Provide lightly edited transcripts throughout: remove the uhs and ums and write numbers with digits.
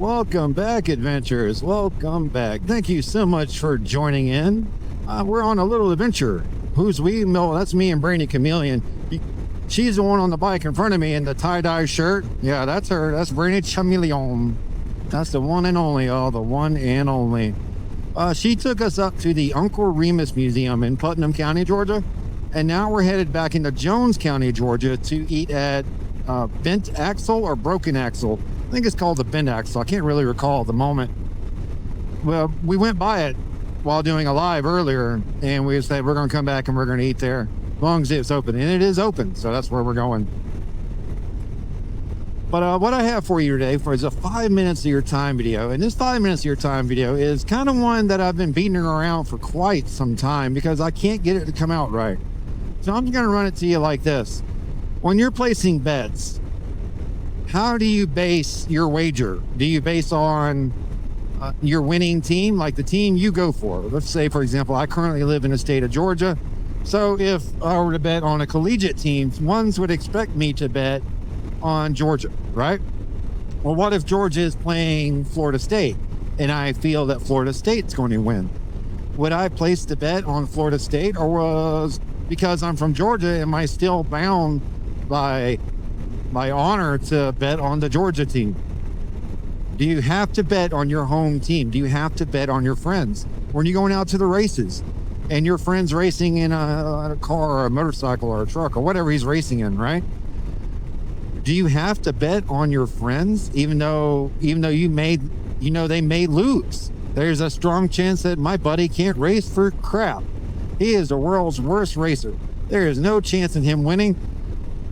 Welcome back, adventurers. Welcome back. Thank you so much for joining in. We're on a little adventure. Who's we? No, that's me and Brainy Chameleon. She's the one on the bike in front of me in the tie-dye shirt. Yeah, that's her. That's Brainy Chameleon. That's the one and only. Oh, the one and only. She took us up to the Uncle Remus Museum in Putnam County, Georgia. And now we're headed back into Jones County, Georgia to eat at Bent Axle or Broken Axle. I think it's called the Bent Axle. I can't really recall at the moment. Well, we went by it while doing a live earlier, and we said we're going to come back and we're going to eat there as long as it's open. And it is open, so that's where we're going. But what I have for you today is a 5 minutes of your time video. And this 5 minutes of your time video is kind of one that I've been beating around for quite some time because I can't get it to come out right. So I'm going to run it to you like this. When you're placing bets, how do you base your wager? Do you base on your winning team, like the team you go for? Let's say, for example, I currently live in the state of Georgia. So if I were to bet on a collegiate team, ones would expect me to bet on Georgia, right? Well, what if Georgia is playing Florida State and I feel that Florida State's going to win? Would I place the bet on Florida State, or was, because I'm from Georgia, am I still bound by my honor to bet on the Georgia team? Do you have to bet on your home team? Do you have to bet on your friends? When you're going out to the races and your friend's racing in a car or a motorcycle or a truck or whatever he's racing in, right? Do you have to bet on your friends, even though they may lose? There's a strong chance that my buddy can't race for crap. He is the world's worst racer. There is no chance in him winning.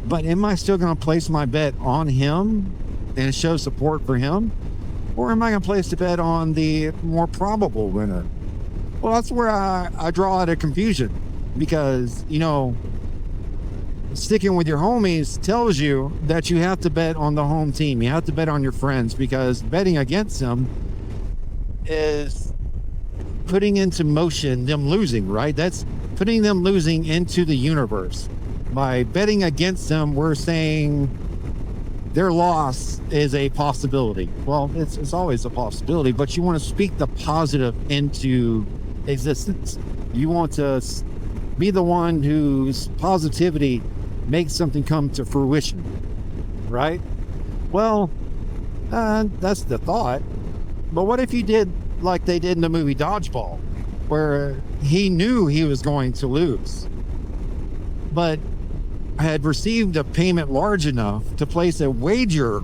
But am I still going to place my bet on him and show support for him? Or am I going to place the bet on the more probable winner? Well, that's where I draw out a confusion, because, sticking with your homies tells you that you have to bet on the home team. You have to bet on your friends, because betting against them is putting into motion them losing, right? That's putting them losing into the universe. By betting against them, we're saying their loss is a possibility. Well, it's always a possibility, but you want to speak the positive into existence. You want to be the one whose positivity makes something come to fruition, right? Well, that's the thought. But what if you did like they did in the movie Dodgeball, where he knew he was going to lose, but had received a payment large enough to place a wager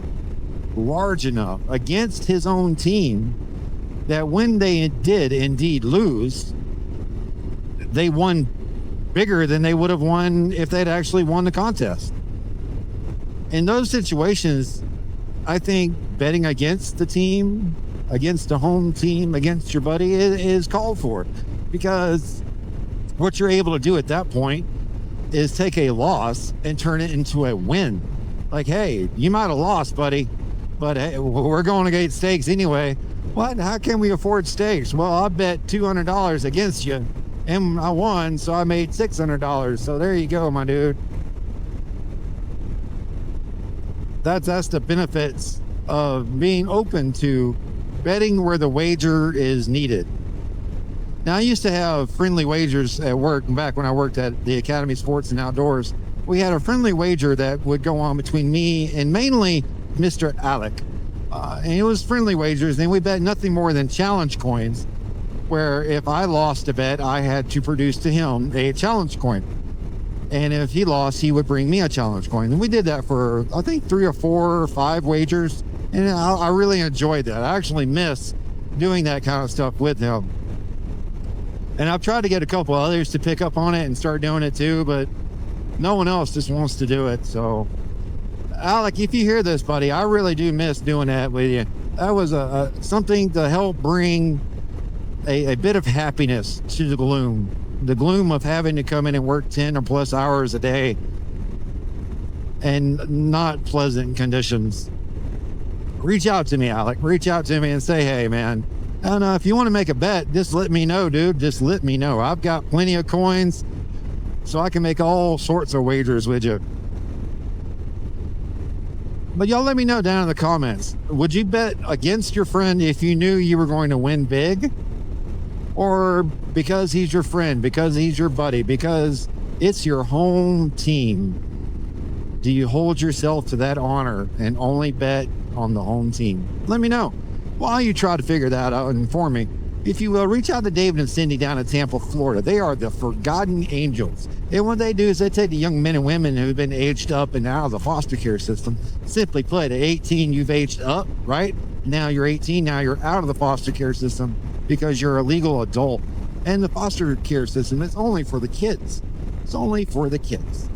large enough against his own team that when they did indeed lose, they won bigger than they would have won if they'd actually won the contest. In those situations, I think betting against the team, against the home team, against your buddy is called for, because what you're able to do at that point is take a loss and turn it into a win. Like, hey, you might have lost, buddy, but hey, we're going to get steaks anyway. What? How can we afford steaks? Well, I bet $200 against you and I won, so I made $600. So there you go, my dude. That's the benefits of being open to betting where the wager is needed. Now, I used to have friendly wagers at work. Back when I worked at the Academy Sports and Outdoors, we had a friendly wager that would go on between me and mainly Mr. Alec. And it was friendly wagers, and we bet nothing more than challenge coins, where if I lost a bet, I had to produce to him a challenge coin. And if he lost, he would bring me a challenge coin. And we did that for, I think, 3 or 4 or 5 wagers. And I really enjoyed that. I actually miss doing that kind of stuff with him. And I've tried to get a couple others to pick up on it and start doing it too, but no one else just wants to do it. So, Alec, if you hear this, buddy, I really do miss doing that with you. That was something to help bring a bit of happiness to the gloom of having to come in and work 10 or plus hours a day and not pleasant conditions. Reach out to me, Alec. Reach out to me and say, hey, man, and if you want to make a bet, just let me know, dude. Just let me know. I've got plenty of coins, so I can make all sorts of wagers with you. But y'all let me know down in the comments. Would you bet against your friend if you knew you were going to win big? Or because he's your friend, because he's your buddy, because it's your home team? Do you hold yourself to that honor and only bet on the home team? Let me know. While you try to figure that out and inform me, if you will, reach out to David and Cindy down in Tampa, Florida. They are the Forgotten Angels. And what they do is they take the young men and women who've been aged up and out of the foster care system. Simply put, at 18, you've aged up, right? Now you're 18, now you're out of the foster care system because you're a legal adult. And the foster care system is only for the kids. It's only for the kids.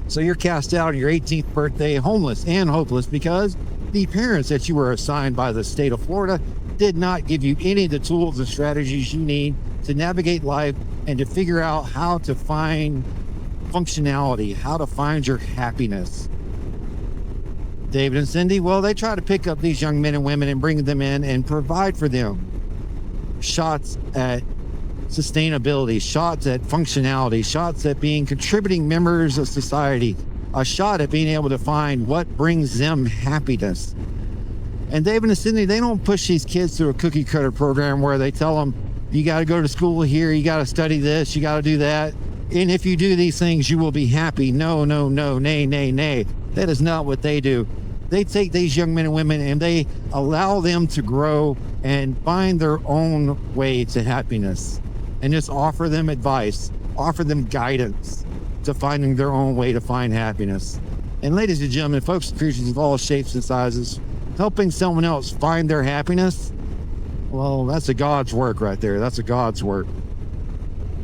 So you're cast out on your 18th birthday, homeless and hopeless, because the parents that you were assigned by the state of Florida did not give you any of the tools and strategies you need to navigate life and to figure out how to find functionality, how to find your happiness. David and Cindy, well, they try to pick up these young men and women and bring them in and provide for them shots at sustainability, shots at functionality, shots at being contributing members of society, a shot at being able to find what brings them happiness. And David and Cindy, they don't push these kids through a cookie cutter program where they tell them, you got to go to school here, you got to study this, you got to do that. And if you do these things, you will be happy. No, no, no, nay, nay, nay. That is not what they do. They take these young men and women and they allow them to grow and find their own way to happiness. And just offer them advice, offer them guidance to finding their own way to find happiness. And ladies and gentlemen, folks and creatures of all shapes and sizes, helping someone else find their happiness, well, that's a God's work right there. That's a God's work.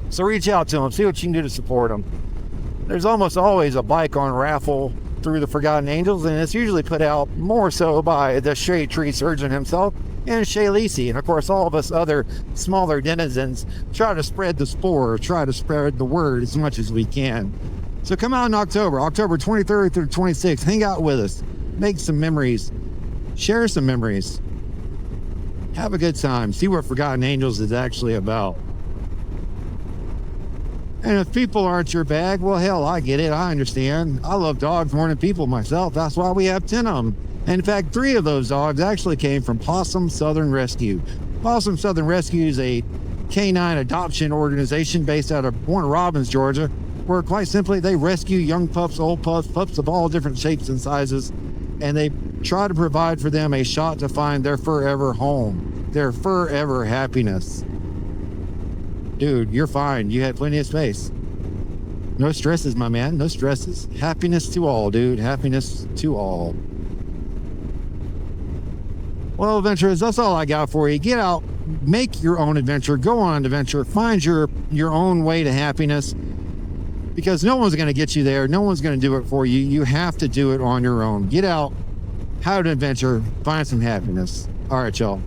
So reach out to them, see what you can do to support them. There's almost always a bike on raffle through the Forgotten Angels, and it's usually put out more so by the shade tree surgeon himself and Shay Lacey. And of course, all of us other smaller denizens try to spread the spore, try to spread the word as much as we can. So come out in October 23rd through 26th. Hang out with us, make some memories, share some memories, have a good time, see what Forgotten Angels is actually about. And if people aren't your bag, well, hell, I get it. I understand. I love dogs more than people myself. That's why we have 10 of them. And in fact, 3 of those dogs actually came from Possum Southern Rescue. Possum Southern Rescue is a canine adoption organization based out of Warner Robins, Georgia, where quite simply they rescue young pups, old pups, pups of all different shapes and sizes, and they try to provide for them a shot to find their forever home, their forever happiness. Dude, you're fine. You had plenty of space. No stresses, my man. No stresses. Happiness to all, dude. Happiness to all. Well, adventurers, that's all I got for you. Get out, make your own adventure, go on an adventure, find your own way to happiness, because no one's going to get you there. No one's going to do it for you. You have to do it on your own. Get out, have an adventure, find some happiness. All right, y'all.